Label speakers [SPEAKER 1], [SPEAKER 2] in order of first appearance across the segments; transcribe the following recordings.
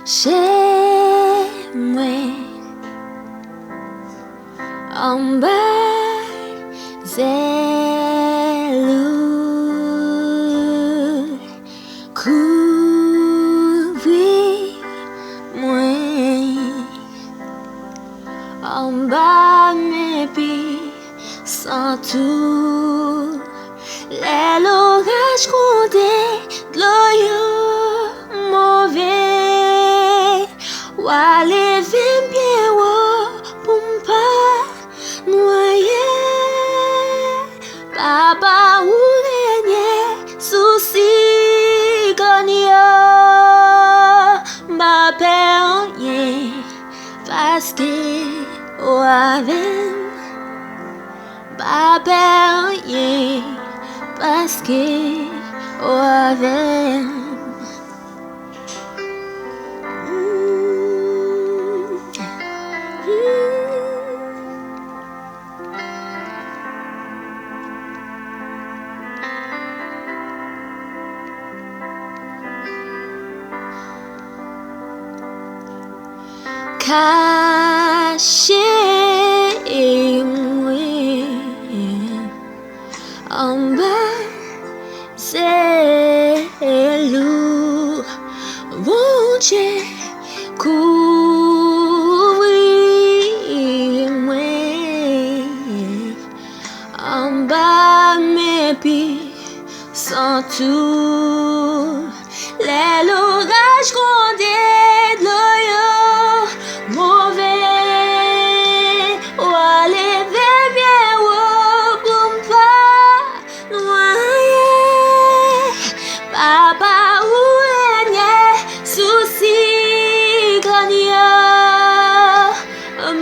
[SPEAKER 1] chez mwen anba zelou kouvri mwen anba men puissant tout les loraj gwonde l'oyo mauvais wa levem bien pou'm nwaye papa ou renye sous cyclone ma peur anyen paske avem ma peur anyen paske avem. Kache mwen anba zelou gwonde kouvri mwen anba men puissant tout les loraj gwonde l'oyo mauvais wa levem bien pou'm nwaye papa ou renye sous cyclone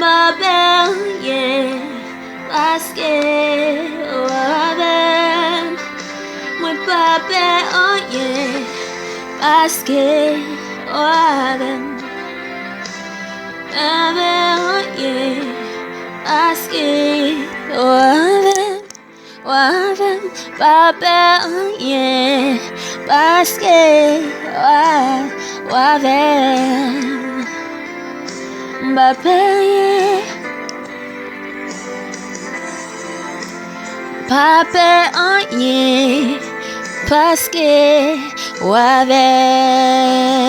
[SPEAKER 1] ma peur anyen paske avem mwen papa anyen paske avem avem paske avem papa anyen paske avem papa anyen paske avem.